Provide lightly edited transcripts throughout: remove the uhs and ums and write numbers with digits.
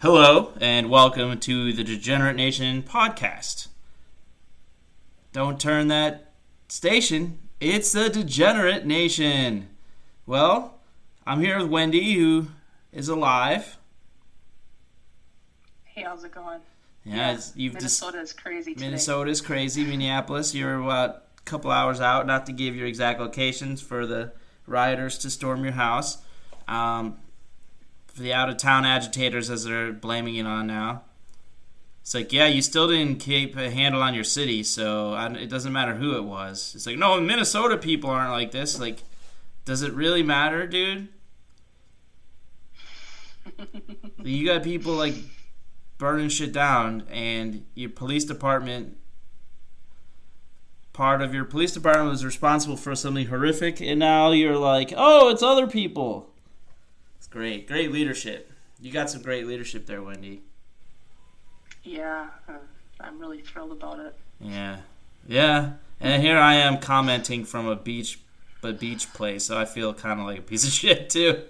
Hello, and welcome to the Degenerate Nation podcast. Don't turn that station. It's the Degenerate Nation. Well, I'm here with Wendy, who is alive. Hey, how's it going? Yeah, Minnesota is crazy today. Minnesota is crazy. Minneapolis, you're a couple hours out, not to give your exact locations for the rioters to storm your house. For the out-of-town agitators, as they're blaming it on now. It's like, yeah, you still didn't keep a handle on your city, so it doesn't matter who it was. It's like, no, Minnesota people aren't like this. Like, does it really matter, dude? You got people, like, burning shit down, and your police department, part of your police department was responsible for something horrific, and now you're like, oh, it's other people. Great leadership. You got some great leadership there, Wendy. Yeah, I'm really thrilled about it. Yeah. And here I am commenting from a beach place, so I feel kind of like a piece of shit too.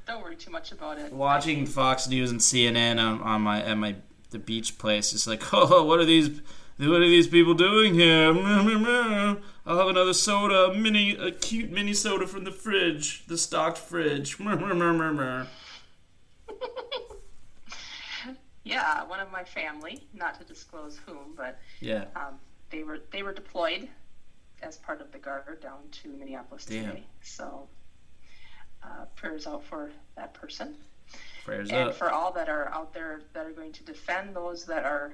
Don't worry too much about it. Watching Fox News and CNN on the beach place, just like, oh, what are these people doing here? I'll have another soda, a cute mini soda from the fridge, the stocked fridge. Yeah, one of my family, not to disclose whom, but yeah, they were deployed as part of the Guard down to Minneapolis today. So prayers out for that person. Prayers and up. For all that are out there that are going to defend those that are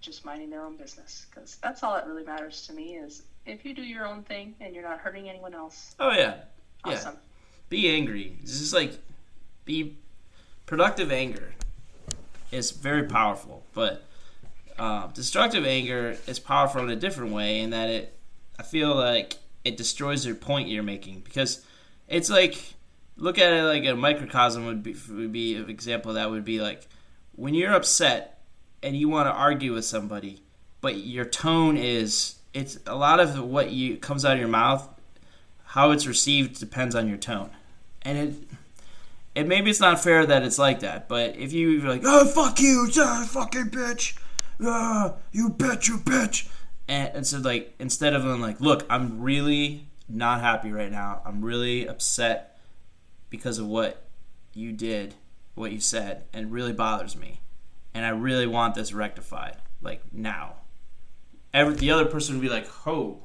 just minding their own business, because that's all that really matters to me, is if you do your own thing and you're not hurting anyone else. Oh yeah. Awesome. Be angry. It's just like, be productive. Anger is very powerful, but destructive anger is powerful in a different way, in that I feel like it destroys your point you're making, because it's like, look at it like a microcosm would be an example. That would be like when you're upset and you want to argue with somebody, but your tone it's a lot of what comes out of your mouth, how it's received depends on your tone. And it maybe it's not fair that it's like that, but if you're like, oh, fuck you, fucking bitch, you bitch, and so like, instead of them like, look, I'm really not happy right now, I'm really upset because of what you did, what you said, and it really bothers me. And I really want this rectified, like, now. The other person would be like, oh.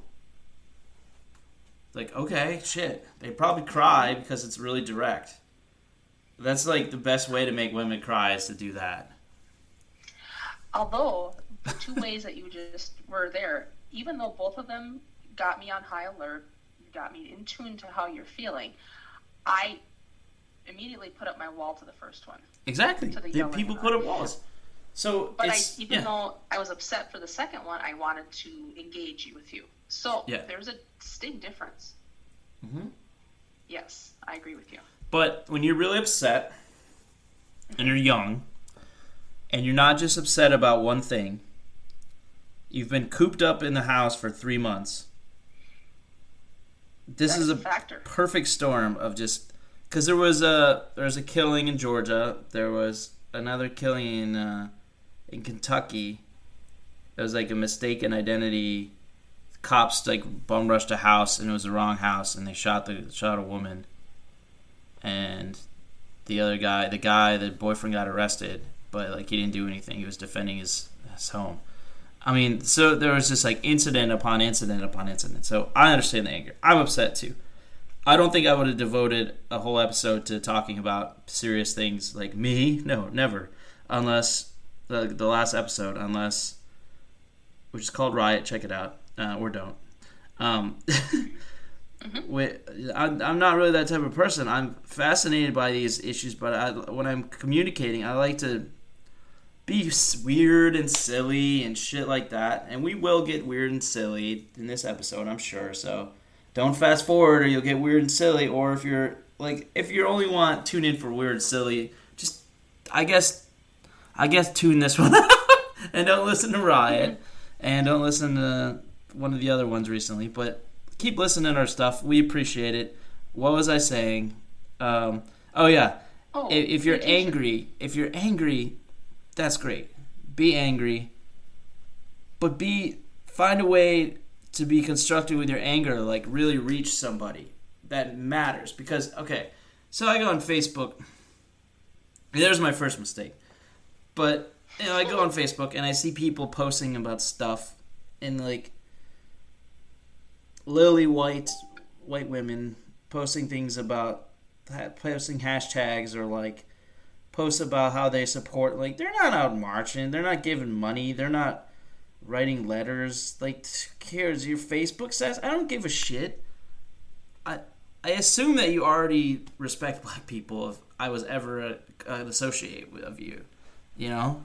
Like, okay, shit. They probably cry because it's really direct. That's, like, the best way to make women cry, is to do that. Although, the two ways that you just were there, even though both of them got me on high alert, got me in tune to how you're feeling, I immediately put up my wall to the first one. Exactly. People put up walls. So, but though I was upset for the second one, I wanted to engage with you. So there's a distinct difference. Mm-hmm. Yes, I agree with you. But when you're really upset, and you're young, and you're not just upset about one thing, you've been cooped up in the house for 3 months. This is a perfect storm of just, because there was a killing in Georgia, there was another killing in Kentucky. It was like a mistaken identity. Cops like bum rushed a house, and it was the wrong house, and they shot a woman. And the boyfriend got arrested, but like he didn't do anything. He was defending his home. I mean, so there was just like incident upon incident upon incident. So I understand the anger. I'm upset too. I don't think I would have devoted a whole episode to talking about serious things like me. No, never. Unless the last episode, which is called Riot, check it out, or don't. I'm not really that type of person. I'm fascinated by these issues, but when I'm communicating, I like to be weird and silly and shit like that. And we will get weird and silly in this episode, I'm sure. So don't fast forward, or you'll get weird and silly. Or if you only tune in for weird and silly, just I guess tune this one out and don't listen to Riot and don't listen to one of the other ones recently. But keep listening to our stuff. We appreciate it. What was I saying? Oh yeah, Oh, if you're angry, that's great. Be angry, but find a way to be constructive with your anger, like really reach somebody that matters. Because okay, so I go on Facebook. There's my first mistake, but I go on Facebook and I see people posting about stuff, and like lily white women posting things about posting hashtags or like posts about how they support, like they're not out marching, they're not giving money, they're not writing letters, like who cares? Your Facebook says, I don't give a shit. I assume that you already respect black people if I was ever an associate of you, you know?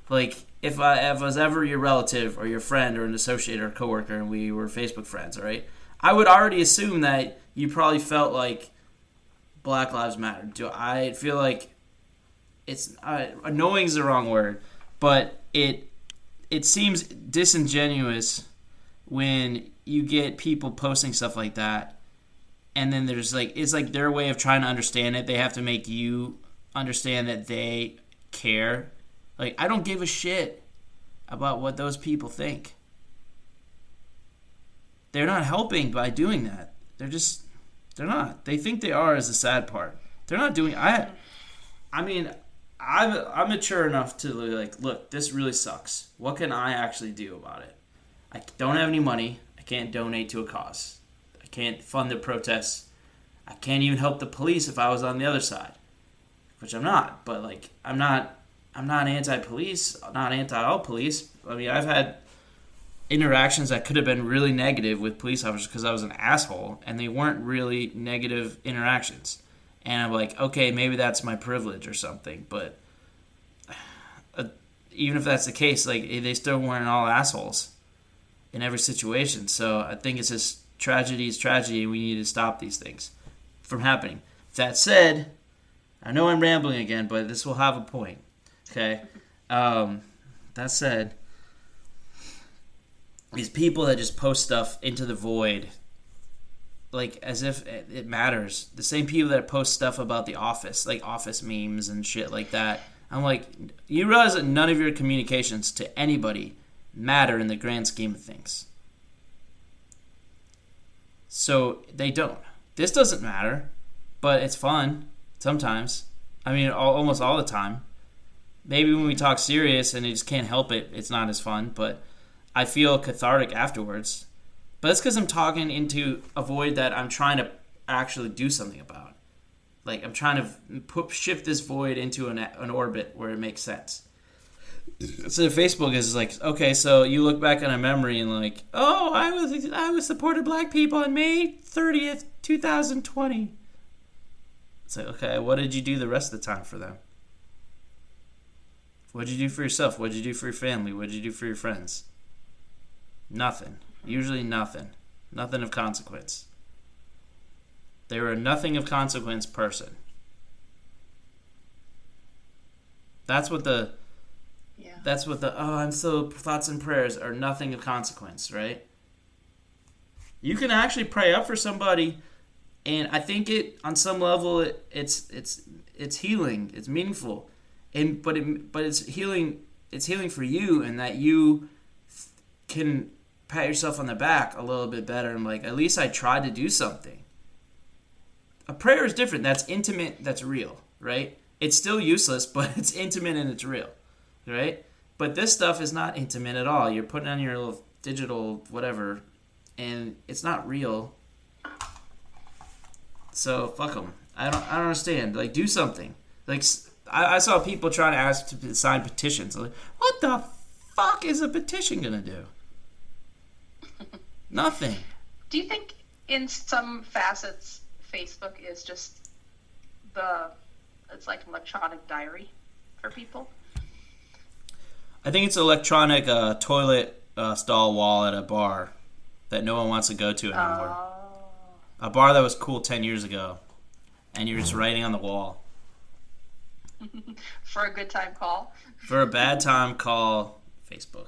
Like if I was ever your relative or your friend or an associate or coworker and we were Facebook friends, right? I would already assume that you probably felt like Black Lives Matter. I feel like it's annoying is the wrong word, but it seems disingenuous when you get people posting stuff like that, and then there's like it's like their way of trying to understand it. They have to make you understand that they care. Like I don't give a shit about what those people think. They're not helping by doing that. They're not. They think they are is the sad part. They're not doing. I mean, I'm mature enough to like, look, this really sucks. What can I actually do about it? I don't have any money. I can't donate to a cause. I can't fund the protests. I can't even help the police if I was on the other side, which I'm not. But like, I'm not anti-police. I'm not anti-all police. I mean, I've had interactions that could have been really negative with police officers because I was an asshole, and they weren't really negative interactions. And I'm like, okay, maybe that's my privilege or something. But even if that's the case, like they still weren't all assholes in every situation. So I think it's just tragedy is tragedy, and we need to stop these things from happening. That said, I know I'm rambling again, but this will have a point. Okay. That said, these people that just post stuff into the void, like as if it matters. The same people that post stuff about The Office, like Office memes and shit like that. I'm like, you realize that none of your communications to anybody matter in the grand scheme of things. So they don't. This doesn't matter, but it's fun sometimes. I mean, almost all the time. Maybe when we talk serious and I just can't help it, it's not as fun, but I feel cathartic afterwards. But that's because I'm talking into a void that I'm trying to actually do something about. Like, I'm trying to shift this void into an orbit where it makes sense. So Facebook is like, okay, so you look back on a memory and like, oh, I was supported black people on May 30th, 2020. It's like, okay, what did you do the rest of the time for them? What did you do for yourself? What did you do for your family? What did you do for your friends? Nothing. Usually nothing. Nothing of consequence. They were a nothing of consequence person. That's what the I'm so thoughts and prayers are nothing of consequence, right? You can actually pray up for somebody, and I think it on some level it's healing, it's meaningful, but it's healing. It's healing for you, and that you can pat yourself on the back a little bit better and like, at least I tried to do something. A prayer is different. That's intimate. That's real, right? It's still useless, but it's intimate and it's real, right? But this stuff is not intimate at all. You're putting on your little digital whatever, and it's not real. So fuck them. I don't understand. Like, do something. Like, I saw people trying to ask to sign petitions. Like, what the fuck is a petition gonna do? Nothing. Do you think in some facets Facebook is just it's like an electronic diary for people? I think it's an electronic toilet stall wall at a bar that no one wants to go to anymore. A bar that was cool 10 years ago, and you're just writing on the wall. For a good time, call. For a bad time, call Facebook.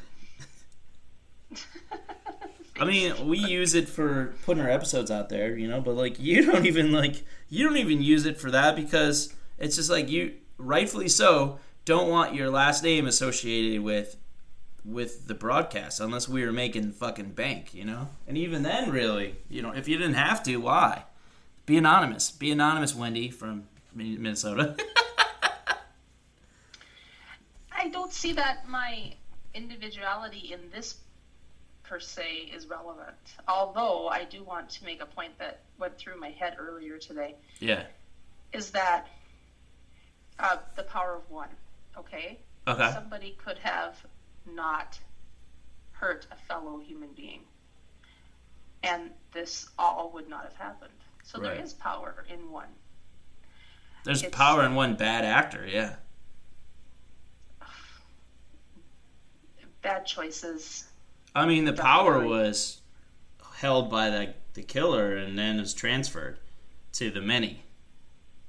I mean, we use it for putting our episodes out there, you know, but like you don't even use it for that because It's just like you, rightfully so, don't want your last name associated with the broadcast unless we were making fucking bank, you know? And even then, really, you know, if you didn't have to, why? Be anonymous. Be anonymous, Wendy from Minnesota. I don't see that my individuality in this per se is relevant. Although I do want to make a point that went through my head earlier today. Yeah. Is that the power of one, okay? Okay. Somebody could have not hurt a fellow human being. And this all would not have happened. So right. There is power in one. There's power in one bad actor, yeah. Bad choices. I mean, the power was held by the killer and then is transferred to the many,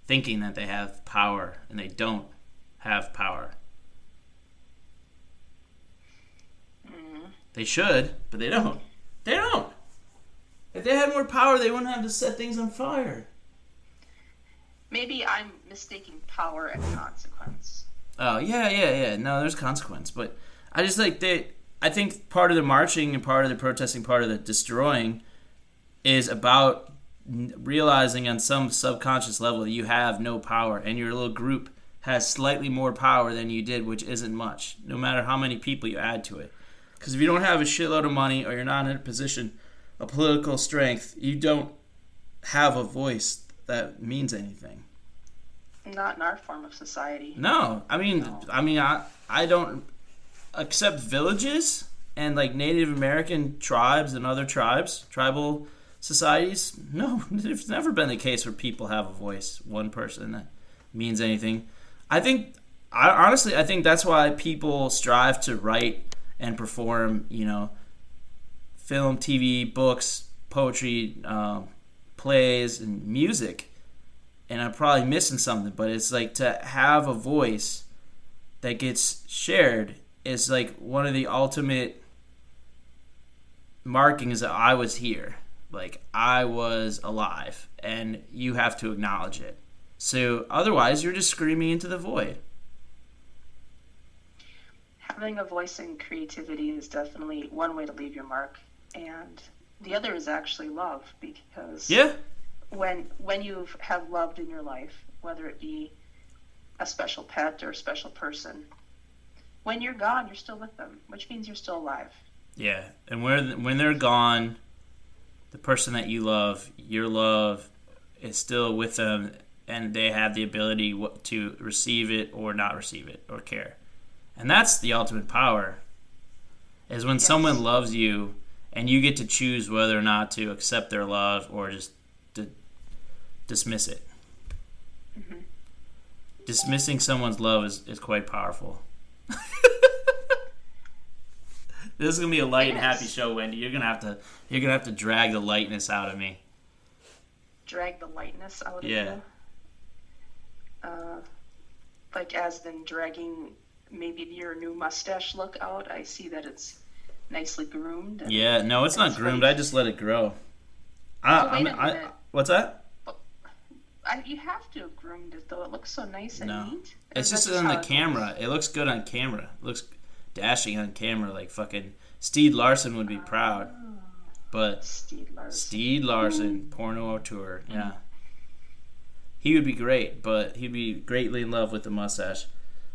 thinking that they have power, and they don't have power. They should, but they don't. They don't. If they had more power, they wouldn't have to set things on fire. Maybe I'm mistaking power and consequence. Oh, yeah. No, there's consequence. But I just like I think part of the marching and part of the protesting, part of the destroying is about realizing on some subconscious level that you have no power and your little group has slightly more power than you did, which isn't much, no matter how many people you add to it. Because if you don't have a shitload of money or you're not in a position of political strength, you don't have a voice that means anything. Not in our form of society. No. I don't accept villages and like Native American tribes and other tribes, tribal societies. No, it's never been the case where people have a voice, one person that means anything. I think that's why people strive to write and perform, you know, film, TV, books, poetry, plays, and music. And I'm probably missing something, but it's like to have a voice that gets shared is like one of the ultimate markings that I was here. Like, I was alive, and you have to acknowledge it. So otherwise, you're just screaming into the void. Having a voice and creativity is definitely one way to leave your mark, and the other is actually love, because when you have loved in your life, whether it be a special pet or a special person, when you're gone, you're still with them, which means you're still alive. Yeah, and when they're gone, the person that you love, your love, is still with them, and they have the ability to receive it or not receive it or care. And that's the ultimate power, is when someone loves you and you get to choose whether or not to accept their love or just dismiss it. Mm-hmm. Dismissing someone's love is quite powerful. This is gonna be a light and happy show, Wendy. You're gonna have to drag the lightness out of me. Drag the lightness out of you? Like as in dragging maybe your new mustache look out. I see that it's nicely groomed. Yeah, no, it's not groomed. I just let it grow. What's that? You have to have groomed it, though. It looks so nice and neat. It's just on the camera. It looks good on camera. It looks dashing on camera. Like fucking Steed Larson would be proud. But Steed Larson, porno auteur. Yeah. He would be great, but he'd be greatly in love with the mustache.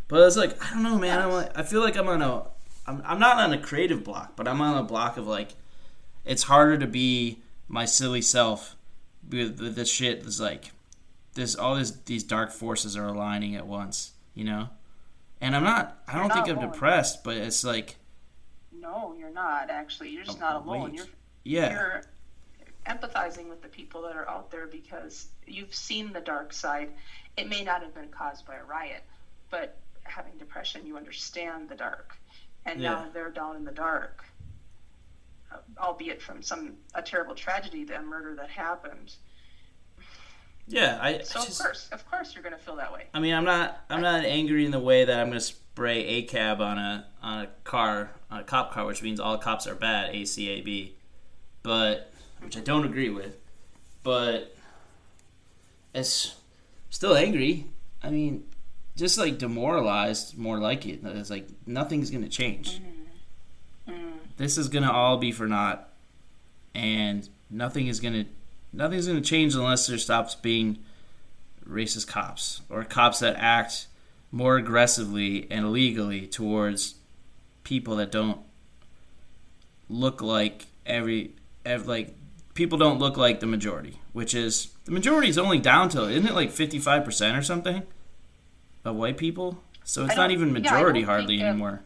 But it's like, I don't know, man. I feel like I'm not on a creative block, but I'm on a block of like, it's harder to be my silly self with this shit. That's like, these dark forces are aligning at once, you know? And I don't think I'm depressed, but it's like. No, you're not, actually. You're just not alone. You're empathizing with the people that are out there because you've seen the dark side. It may not have been caused by a riot, but having depression, you understand the dark. And now they're down in the dark, albeit from a terrible tragedy, the murder that happened. Yeah, of course you're gonna feel that way. I mean, I'm not angry in the way that I'm gonna spray ACAB on a cop car, which means all cops are bad, ACAB, but which I don't agree with. But it's still angry. I mean, just like demoralized, more like it. It's like nothing's gonna change. This is gonna all be for naught, and nothing's gonna change unless there stops being racist cops or cops that act more aggressively and illegally towards people that don't look like like people don't look like the majority, which is the majority is only down to, isn't it like 55% or something of white people? So it's not even majority hardly anymore.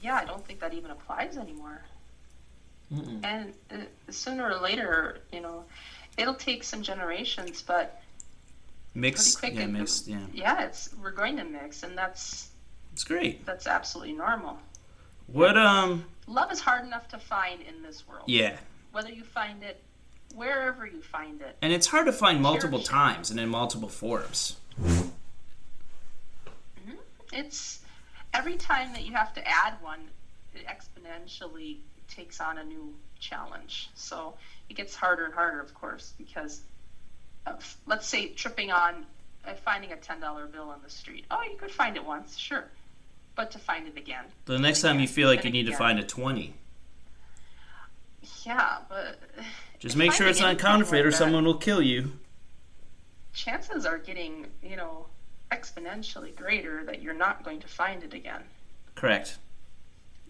Yeah, I don't think that even applies anymore. And sooner or later, it'll take some generations, but mixed, pretty quick, mixed, yeah. Yeah, we're going to mix, and it's great. That's absolutely normal. What Love is hard enough to find in this world. Yeah. Whether you find it wherever you find it. And it's hard to find multiple times and in multiple forms. It's every time that you have to add one, it exponentially takes on a new challenge. So it gets harder and harder, of course, because of, let's say, tripping on finding a $10 bill on the street. Oh, you could find it once, sure. But to find it again. The next time you feel like you need to find a 20. Yeah, but... Just make sure it's not counterfeit or someone will kill you. Chances are getting, exponentially greater that you're not going to find it again. Correct.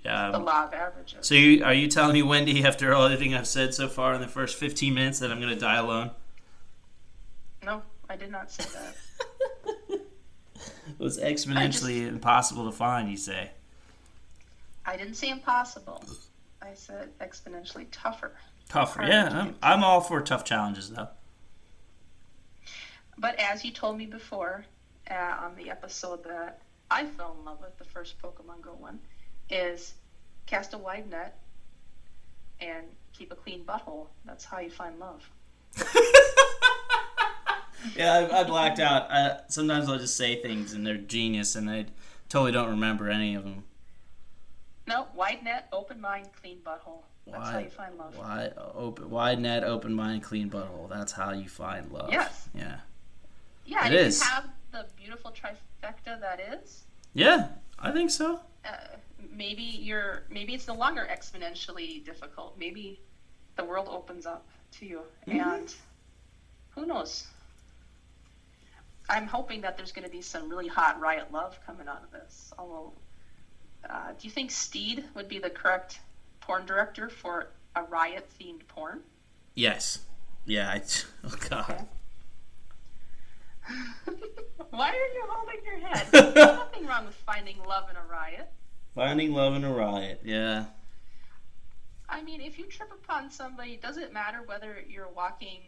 Yeah. The law of averages. So are you telling me, Wendy, after all everything I've said so far in the first 15 minutes, that I'm going to die alone? No, I did not say that. It was exponentially impossible to find, you say. I didn't say impossible. I said exponentially tougher. Tougher, yeah. I'm all for tough challenges, though. But as you told me before on the episode that I fell in love with, the first Pokemon Go one, is cast a wide net and keep a clean butthole. That's how you find love. Yeah, I blacked out. Sometimes I'll just say things and they're genius and I totally don't remember any of them. No, wide net, open mind, clean butthole. That's how you find love. Wide net, open mind, clean butthole. That's how you find love. Yes. Yeah. Yeah, and if you have the beautiful trifecta that is. Yeah, I think so. Maybe it's no longer exponentially difficult. Maybe the world opens up to you, and who knows? I'm hoping that there's going to be some really hot riot love coming out of this. Although, do you think Steed would be the correct porn director for a riot-themed porn? Yes. Yeah. Oh God. Okay. Why are you holding your head? There's nothing wrong with finding love in a riot. Finding love in a riot, yeah. I mean, if you trip upon somebody, does it matter whether you're walking,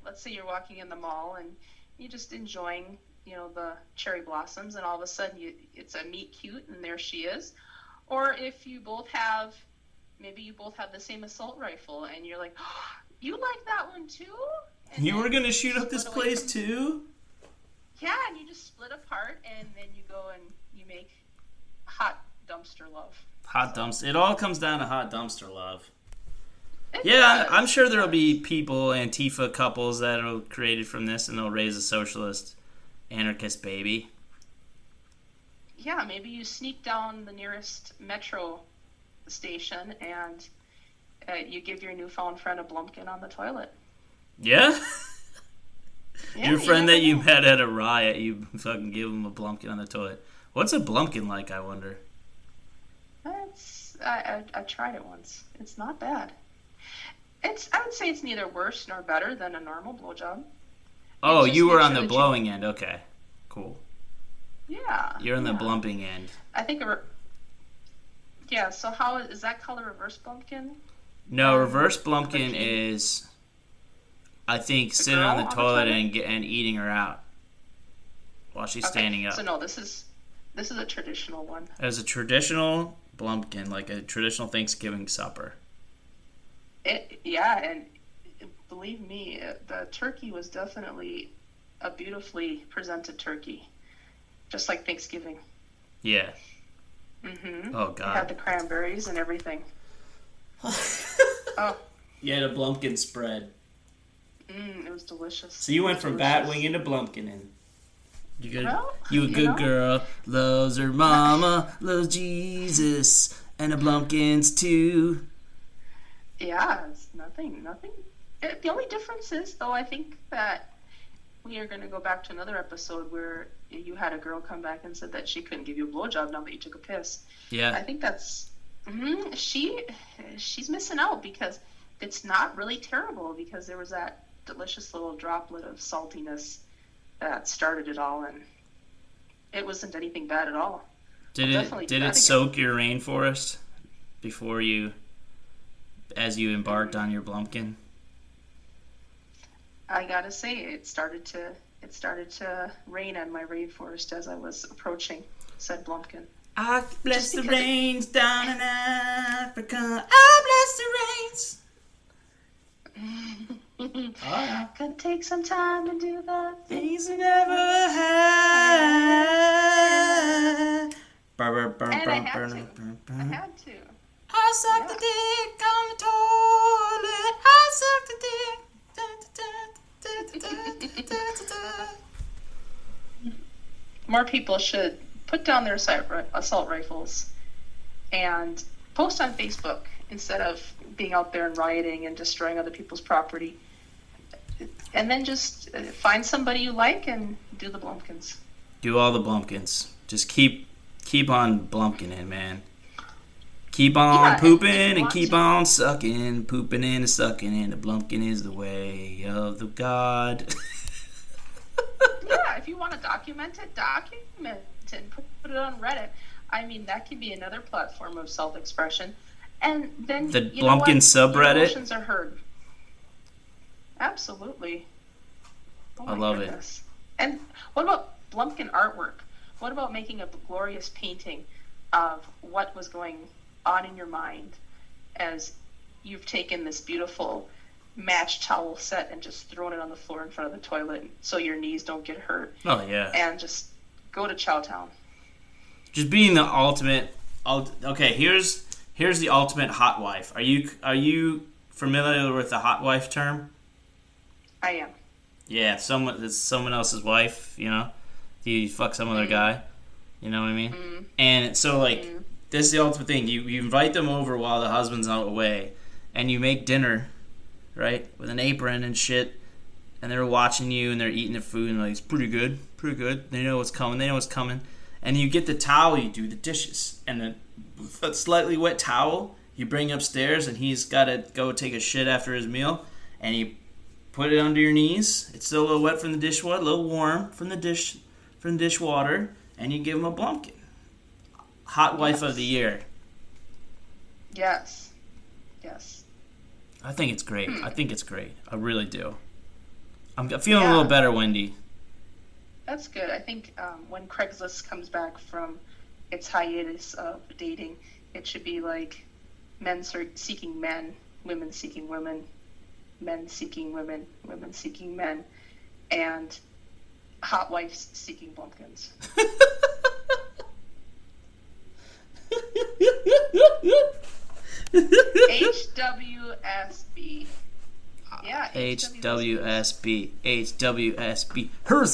let's say you're walking in the mall and you're just enjoying, the cherry blossoms, and all of a sudden it's a meet cute and there she is. Or if you both have the same assault rifle and you're like, oh, you like that one too? And you were going to shoot up this place too? Yeah, and you just split apart, and then you go and you make hot dumpster love. Dumpster. It all comes down to hot dumpster love. I'm sure there'll be people, Antifa couples that are created from this, and they'll raise a socialist anarchist baby. Yeah, maybe you sneak down the nearest metro station, and you give your newfound friend a Blumpkin on the toilet. Yeah? Your friend that you met at a riot, you fucking give him a Blumpkin on the toilet. What's a Blumpkin like, I wonder? I tried it once. It's not bad. I would say it's neither worse nor better than a normal blowjob. Oh, you were on the blowing end. Okay, cool. Yeah. You're on the blumping end. I think so how is that called a reverse Blumpkin? No, reverse Blumpkin is... I think sitting on the toilet and eating her out while she's standing up. So no, this is a traditional one. As a traditional Blumpkin, like a traditional Thanksgiving supper. And believe me, the turkey was definitely a beautifully presented turkey, just like Thanksgiving. Yeah. Mm-hmm. Oh God. It had the cranberries and everything. Oh. You had a Blumpkin spread. It was delicious. So you went from Batwing into Blumpkin in. Well, You a good girl. Loves her mama, loves Jesus, and the Blumpkins too. Yeah, it's nothing. The only difference is, though, I think that we are going to go back to another episode where you had a girl come back and said that she couldn't give you a blowjob now that you took a piss. Yeah. I think that's she's missing out because it's not really terrible because there was that delicious little droplet of saltiness that started it all, and it wasn't anything bad at all. Did it soak your rainforest before as you embarked on your Blumpkin? I gotta say, it started to rain on my rainforest as I was approaching said Blumpkin. I bless the rains down in Africa. I bless the rains. Oh, yeah. Could take some time to do the things we never had. And I had to. I sucked the dick on the toilet. I sucked the dick. More people should put down their assault rifles and post on Facebook instead of being out there and rioting and destroying other people's property. And then just find somebody you like and do the Blumpkins. Do all the Blumpkins. Just keep on Blumpkin, man. Keep on pooping and keep on sucking. Pooping and sucking, and the Blumpkin is the way of the God. Yeah, if you want to document it and put it on Reddit. I mean, that could be another platform of self-expression. And then the Blumpkin subreddit. Your emotions are heard. Absolutely. Oh, I love it. And what about Blumpkin artwork? What about making a glorious painting of what was going on in your mind as you've taken this beautiful match towel set and just thrown it on the floor in front of the toilet so your knees don't get hurt? Oh, yeah. And just go to Chowtown. Just being the ultimate... Okay, here's the ultimate hot wife. Are you familiar with the hot wife term? I am. Yeah, it's someone else's wife, you know? You fuck some other guy, you know what I mean? Mm. And so, like, this is the ultimate thing. You invite them over while the husband's out away, and you make dinner, right, with an apron and shit, and they're watching you, and they're eating their food, and like, it's pretty good. They know what's coming. And you get the towel, you do the dishes, and a slightly wet towel, you bring upstairs, and he's got to go take a shit after his meal, and you put it under your knees. It's still a little wet from the dishwater, a little warm from the dishwater, and you give him a Blumpkin. Hot wife of the year. Yes. I think it's great. I really do. I'm feeling a little better, Wendy. That's good. I think when Craigslist comes back from its hiatus of dating, it should be like men seeking men, women seeking women, men seeking women, women seeking men, and hot wives seeking Blumpkins. HWSB. Yeah, HWSB. Herb.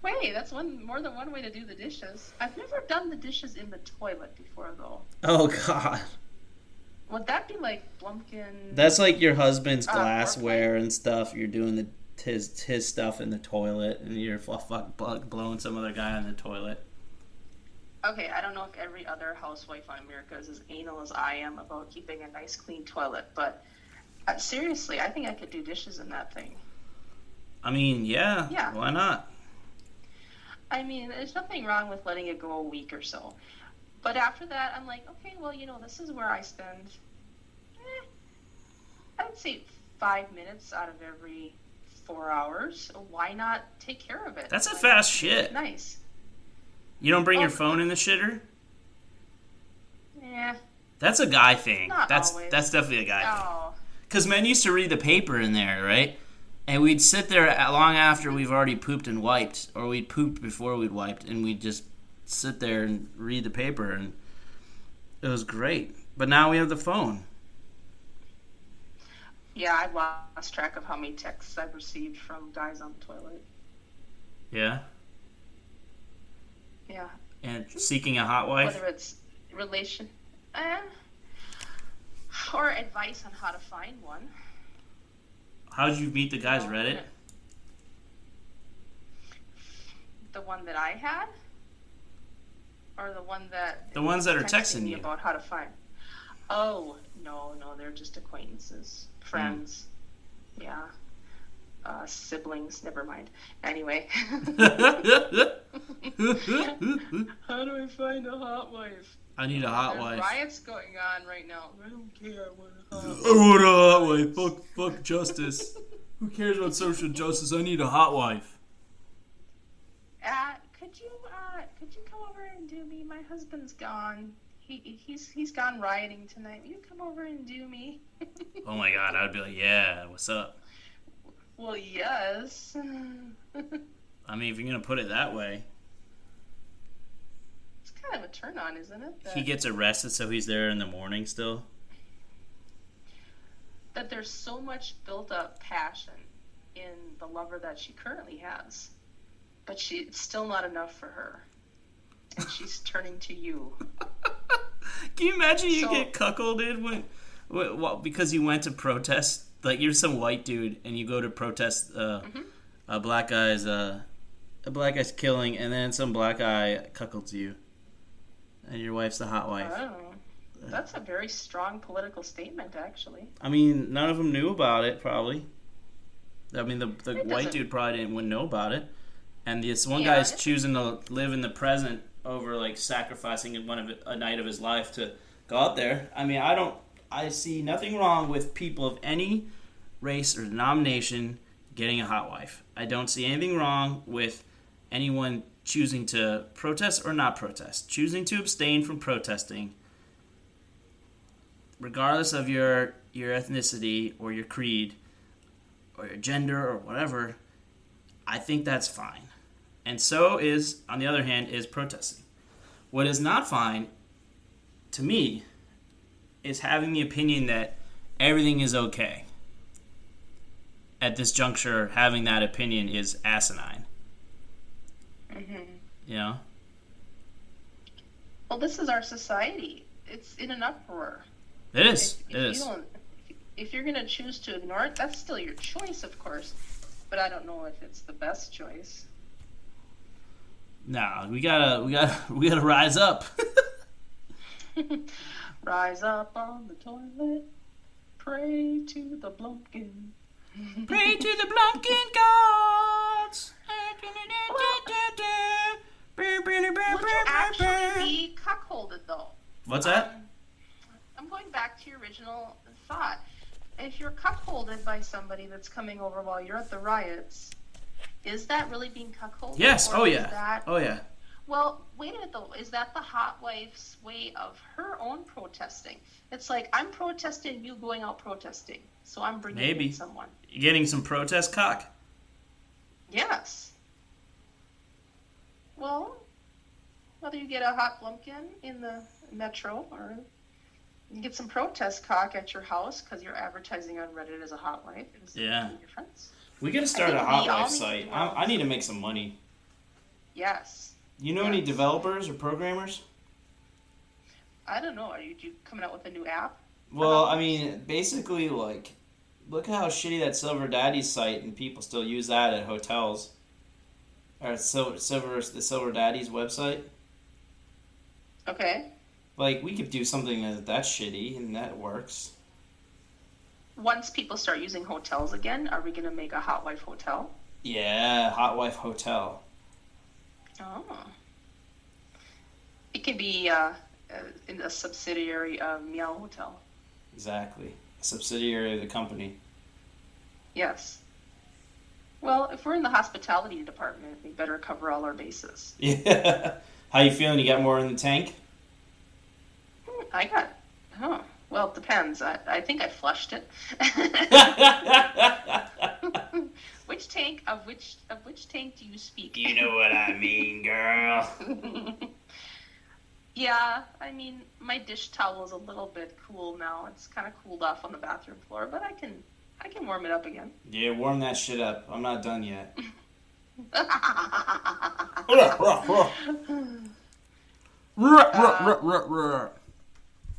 Wait, that's more than one way to do the dishes. I've never done the dishes in the toilet before, though. Oh, God. Would that be like Blumpkin? That's like your husband's glassware and stuff. You're doing his stuff in the toilet, and you're blowing some other guy on the toilet. Okay, I don't know if every other housewife on America is as anal as I am about keeping a nice, clean toilet, but seriously, I think I could do dishes in that thing. I mean, yeah. Why not? I mean, there's nothing wrong with letting it go a week or so. But after that, I'm like, okay, well, this is where I spend, I'd say 5 minutes out of every 4 hours. Why not take care of it? That's a fast shit. Nice. You don't bring your phone in the shitter? Yeah. That's a guy thing. That's always. That's definitely a guy thing. Because men used to read the paper in there, right? And we'd sit there long after we've already pooped and wiped, or we'd pooped before we'd wiped, and we'd just sit there and read the paper, and it was great. But now we have the phone. Yeah, I've lost track of how many texts I've received from guys on the toilet. Yeah? Yeah. And seeking a hot wife? Whether it's relation, eh, or advice on how to find one. How did you meet the guys? Reddit? The one that I had? Or the one that... The ones that are texting you. About how to find. Oh, no, they're just acquaintances. Friends. Yeah. Siblings, never mind. Anyway. How do I find a hot wife? I need a hot wife. There's riots going on right now. I don't care. I want a hot wife. Fuck justice. Who cares about social justice? I need a hot wife. Could you come over and do me? My husband's gone. He's gone rioting tonight. Will you come over and do me? Oh my god, I'd be like, yeah, what's up? Well, yes. I mean, if you're gonna put it that way. It's kind of a turn on, isn't it? He gets arrested, so he's there in the morning still. That there's so much built up passion in the lover that she currently has, but it's still not enough for her, and she's turning to you. Can you imagine you get cuckolded because you went to protest? Like, you're some white dude and you go to protest a black guy's killing, and then some black guy cuckolds you, and your wife's the hot wife. Oh, that's a very strong political statement, actually. I mean, none of them knew about it, probably. I mean, the white dude probably wouldn't know about it, and this one guy's choosing to live in the present over, like, sacrificing a night of his life to go out there. I mean, I see nothing wrong with people of any race or denomination getting a hot wife. I don't see anything wrong with anyone choosing to protest or not protest, choosing to abstain from protesting, regardless of your ethnicity or your creed or your gender or whatever. I think that's fine. And so is, on the other hand, is protesting. What is not fine, to me, is having the opinion that everything is okay. At this juncture, having that opinion is asinine. Mm-hmm. You know? Well, this is our society. It's in an uproar. It is. If you're going to choose to ignore it, that's still your choice, of course. But I don't know if it's the best choice. Nah, we gotta rise up. Rise up on the toilet, pray to the Blumpkin. Pray to the Blumpkin gods. Would you actually be cuckolded, though? What's that? I'm going back to your original thought. If you're cuckolded by somebody that's coming over while you're at the riots, is that really being cuckolded? Yes. Oh yeah. Oh yeah. Well, wait a minute though. Is that the hot wife's way of her own protesting? It's like, I'm protesting, you going out protesting, so I'm bringing in someone. You getting some protest cock? Yes. Well, whether you get a hot Blumpkin in the metro or you get some protest cock at your house because you're advertising on Reddit as a hot wife. Yeah. Difference. We gotta start a hot wife site. I need to make some money. Yes. You know any developers or programmers? I don't know. Are you coming out with a new app? Well, I mean, basically, like, look at how shitty that Silver Daddy's site, and people still use that at hotels. Or the Silver Daddy's website. Okay. Like, we could do something that's shitty, and that works. Once people start using hotels again, are we going to make a hot wife hotel? Yeah, hot wife hotel. Oh. It could be in a subsidiary of Meow Hotel. Exactly. A subsidiary of the company. Yes. Well, if we're in the hospitality department, we better cover all our bases. Yeah. How you feeling? You got more in the tank? Well, it depends. I think I flushed it. Which tank do you speak? You know what I mean, girl. Yeah, I mean, my dish towel is a little bit cool now. It's kind of cooled off on the bathroom floor, but I can I can warm it up again. Yeah, warm that shit up. I'm not done yet.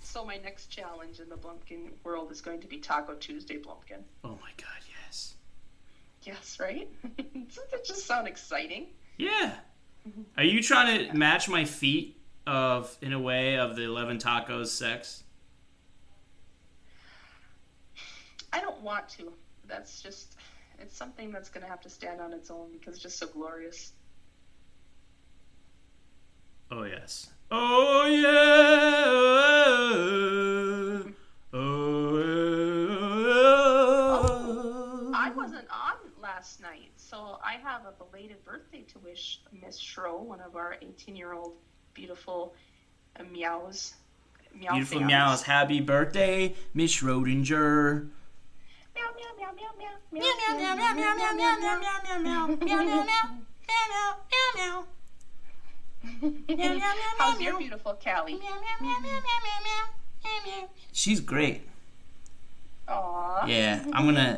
So my next challenge in the Blumpkin world is going to be Taco Tuesday Blumpkin. Oh my god, yes. Yes, right? Doesn't that just sound exciting? Yeah. Are you trying to match my feat in a way, of the 11 tacos sex? I don't want to. That's just, it's something that's going to have to stand on its own because it's just so glorious. Oh, yes. Oh, yeah. Oh, I wasn't on last night, so I have a belated birthday to wish Miss Shro, one of our 18-year-old beautiful meows. Beautiful meows. Happy birthday, Miss Schrodinger. Meow, meow, meow, meow, meow, meow, meow, meow, meow, meow, meow, meow, meow, meow, meow, meow. How's your beautiful Callie? She's great. Aww. Yeah,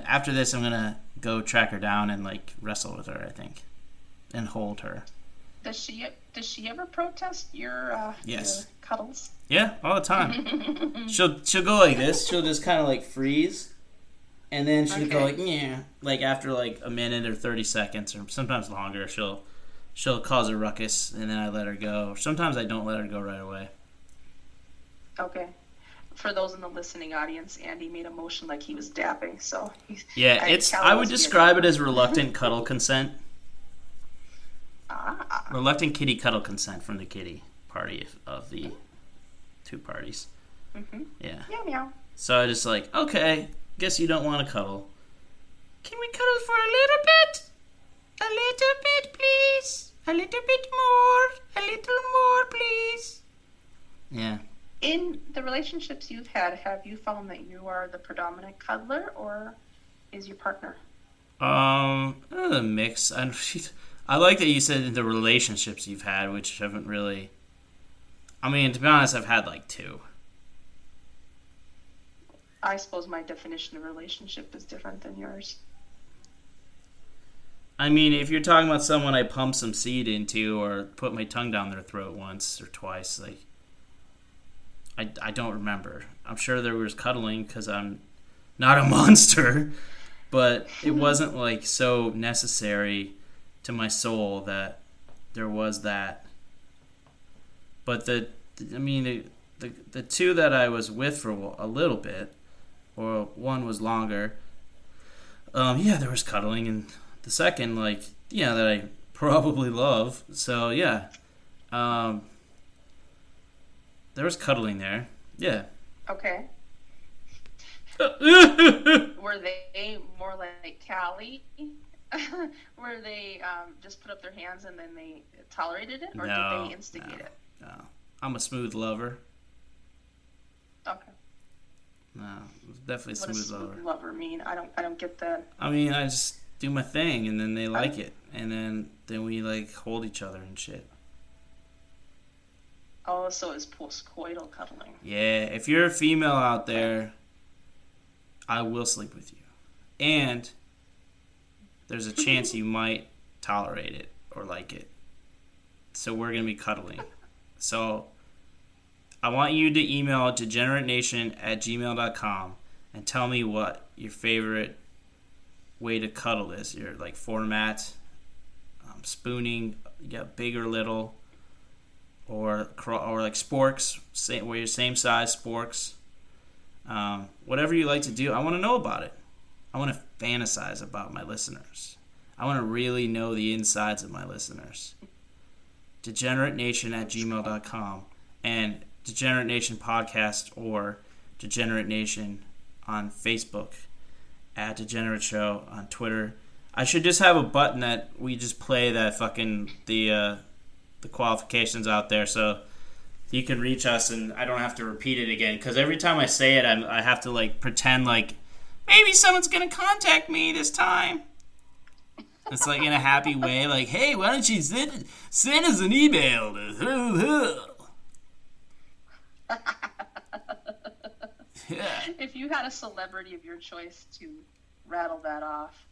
after this, I'm gonna go track her down and like wrestle with her, I think, and hold her. Does she ever protest your yes. your cuddles? Yeah, all the time. She'll go like this. She'll just kind of like freeze, and then she'll go like, yeah, like after like a minute or 30 seconds, or sometimes longer. She'll cause a ruckus, and then I let her go. Sometimes I don't let her go right away. Okay. For those in the listening audience, Andy made a motion like he was dapping. So yeah, I would describe it as reluctant cuddle consent. Reluctant kitty cuddle consent from the kitty party of the two parties. Mm-hmm. Yeah. Meow meow. So I just like, okay, guess you don't want to cuddle. Can we cuddle for a little bit? A little bit, please. A little bit more. A little more, please. Yeah. In the relationships you've had, have you found that you are the predominant cuddler, or is your partner? A mix. I like that you said in the relationships you've had, which haven't really. I mean, to be honest, I've had like 2. I suppose my definition of relationship is different than yours. I mean, if you're talking about someone I pumped some seed into or put my tongue down their throat once or twice, like, I don't remember. I'm sure there was cuddling because I'm not a monster, but it wasn't like so necessary to my soul that there was that. But the 2 that I was with for a little bit, or one was longer, yeah, there was cuddling, and the second, like, yeah, that I probably love, so yeah, there was cuddling there, yeah. Okay. Were they more like Callie? Where they just put up their hands and then they tolerated it, or did they instigate it? No, I'm a smooth lover. Okay. No, it was definitely what smooth lover. What does smooth lover mean? I don't get that. I mean, I just do my thing, and then they like it, and then we like hold each other and shit. Oh, so it's postcoital cuddling. Yeah, if you're a female out there, I will sleep with you, and there's a chance you might tolerate it or like it. So we're gonna be cuddling. So I want you to email degeneratenation@gmail.com and tell me what your favorite way to cuddle is. Your like format, spooning, big or little, or like sporks, where you're same size sporks. Whatever you like to do, I want to know about it. I want to fantasize about my listeners. I want to really know the insides of my listeners. DegenerateNation@gmail.com and Degenerate Nation Podcast or Degenerate Nation on Facebook, at Degenerate Show on Twitter. I should just have a button that we just play that fucking the qualifications out there so you can reach us and I don't have to repeat it again, because every time I say it I have to like pretend like maybe someone's gonna contact me this time. It's like in a happy way, like, hey, why don't you send us an email? Yeah. If you had a celebrity of your choice to rattle that off.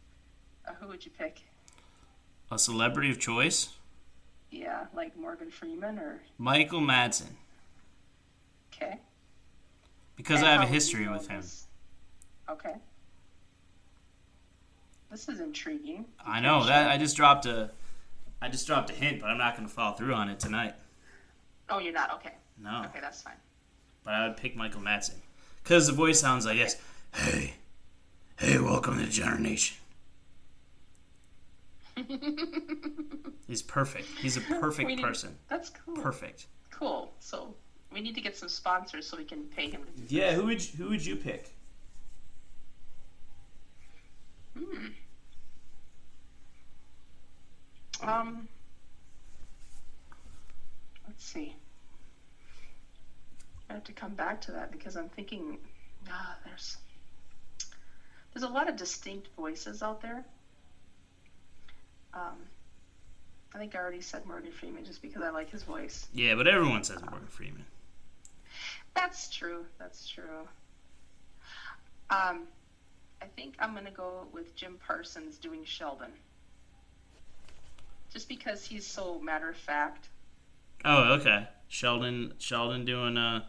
Who would you pick? A celebrity of choice? Yeah, like Morgan Freeman or... Michael Madsen. Okay. Because And I have how a would you history know with him. this? Okay. This is intriguing. I know that I just dropped a hint, but I'm not going to follow through on it tonight. Oh, you're not? Okay. No. Okay, that's fine. But I would pick Michael Madsen. Because the voice sounds like this. Hey, welcome to Jenner Nation. He's perfect. He's a perfect person. That's cool. Perfect. Cool. So we need to get some sponsors so we can pay him to do Yeah, this. who would you pick? Let's see. I have to come back to that because I'm thinking, there's a lot of distinct voices out there. I think I already said Morgan Freeman just because I like his voice. Yeah, but everyone says Morgan Freeman. That's true. I think I'm going to go with Jim Parsons doing Sheldon. Just because he's so matter of fact. Oh, okay. Sheldon doing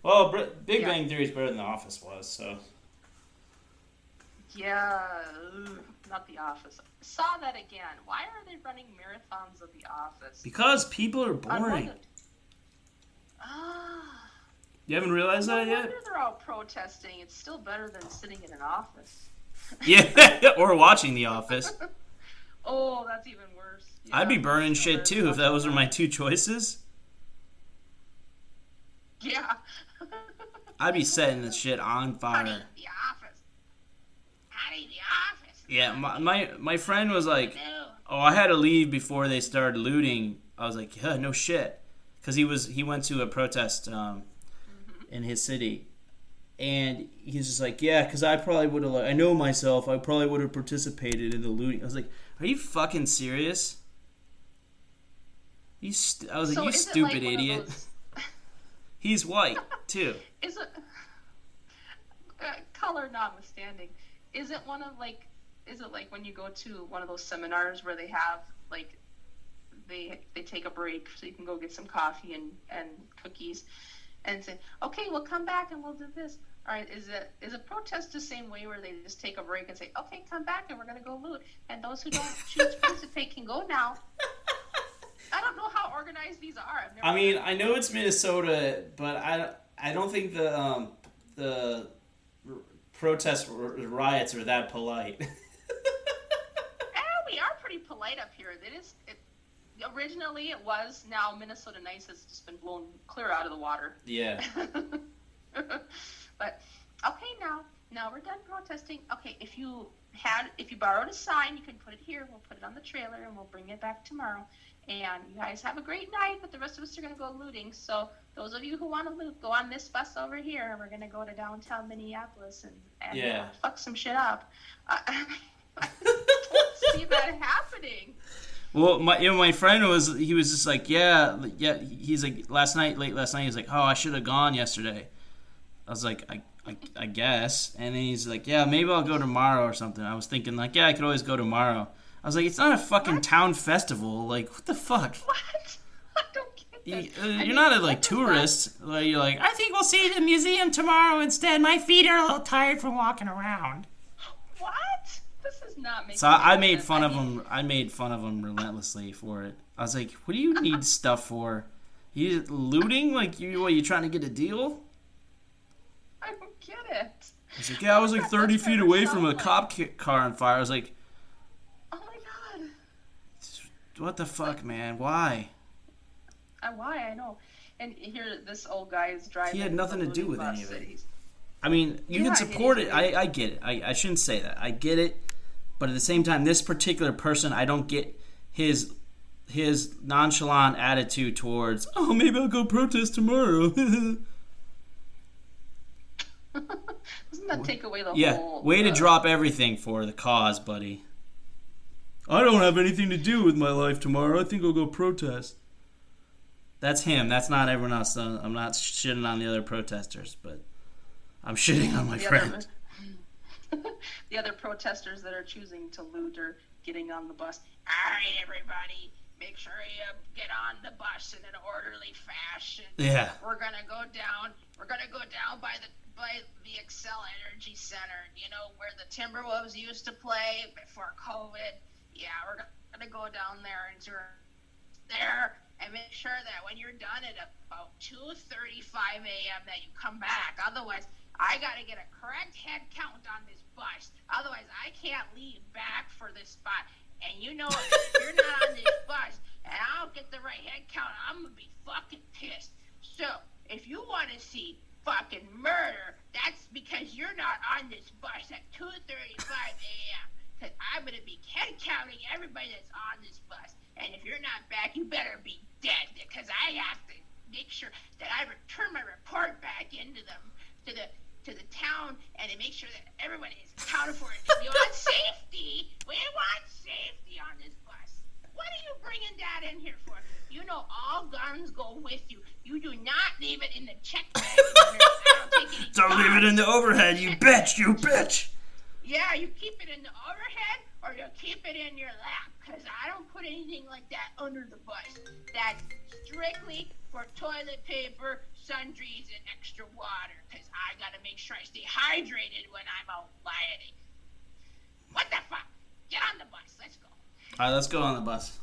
Well, Big Bang Theory is better than The Office was, so. Yeah, not The Office. Saw that again. Why are they running marathons of The Office? Because people are boring. You haven't realized that yet? No wonder they're out protesting. It's still better than sitting in an office. Yeah, or watching The Office. Oh, that's even worse. Yeah, I'd be burning shit too if that was my two choices. Yeah. I'd be setting this shit on fire. Honey, The Office. Yeah, my friend was like, oh, I had to leave before they started looting. I was like, yeah, no shit. Because he went to a protest in his city. And he's just like, yeah, because I probably would have, I know myself, I probably would have participated in the looting. I was like, are you fucking serious? I was like, you stupid idiot. He's white, too. Is it, color notwithstanding, is it like when you go to one of those seminars where they have, like, they take a break so you can go get some coffee and cookies and say, okay, we'll come back and we'll do this. All right, is a protest the same way where they just take a break and say, okay, come back and we're going to go loot. And those who don't choose to participate can go now. I don't know how organized these are. I know it's Minnesota, but I don't think the protest riots are that polite. We are pretty polite up here. Originally it was. Now Minnesota Nice has just been blown clear out of the water. Yeah. But okay, now we're done protesting. Okay, if you borrowed a sign, you can put it here. We'll put it on the trailer and we'll bring it back tomorrow. And you guys have a great night, but the rest of us are going to go looting. So those of you who want to loot, go on this bus over here. And we're going to go to downtown Minneapolis and fuck some shit up. I don't see that happening. Well, my friend was just like, yeah. He's like, late last night, he was like, oh, I should have gone yesterday. I was like, I guess. And then he's like, yeah, maybe I'll go tomorrow or something. I was thinking like, yeah, I could always go tomorrow. I was like, it's not a fucking town festival. Like, what the fuck? What? I don't get this. You're not a tourist. Like, you're like, I think we'll see the museum tomorrow instead. My feet are a little tired from walking around. What? This is not making sense. So I made fun of him. I made fun of him relentlessly for it. I was like, what do you need stuff for? You looting? Like, you trying to get a deal? I don't get it. He's like, yeah, I was like 30 feet away from a cop car on fire. I was like, oh my god. What the fuck, man? Why? Why? I know. And here, this old guy is driving. He had nothing to do with any of it. I mean, you can support it. I get it. I shouldn't say that. I get it. But at the same time, this particular person, I don't get his nonchalant attitude towards, oh, maybe I'll go protest tomorrow. Doesn't that take away the whole... Yeah, way to drop everything for the cause, buddy. I don't have anything to do with my life tomorrow. I think I'll go protest. That's him. That's not everyone else. I'm not shitting on the other protesters, but I'm shitting on my friend. other protesters that are choosing to loot or getting on the bus. All right, everybody, make sure you get on the bus in an orderly fashion. Yeah. We're gonna go down by the Excel Energy Center, where the Timberwolves used to play before COVID. Yeah, we're gonna go down there and make sure that when you're done at about 2:35 a.m. that you come back. Otherwise, I gotta get a correct head count on this bus. Otherwise, I can't leave back for this spot. And if you're not on this bus and I don't get the right head count, I'm gonna be fucking pissed. So, if you want to see fucking murder, that's because you're not on this bus at 2:35 a.m. Because I'm gonna be head counting everybody that's on this bus. And if you're not back, you better be dead. Because I have to make sure that I return my report back into them to the town and to make sure that everyone is accounted for. We want safety. We want safety on this bus. What are you bringing that in here for? All guns go with you. You do not leave it in the check bag. Don't leave it in the overhead, you bitch, you bitch. Yeah, you keep it in the overhead or you keep it in your lap. Because I don't put anything like that under the bus. That's strictly for toilet paper, sundries, and extra water. Because I got to make sure I stay hydrated when I'm out rioting. What the fuck? Get on the bus. Let's go. All right, let's go on the bus.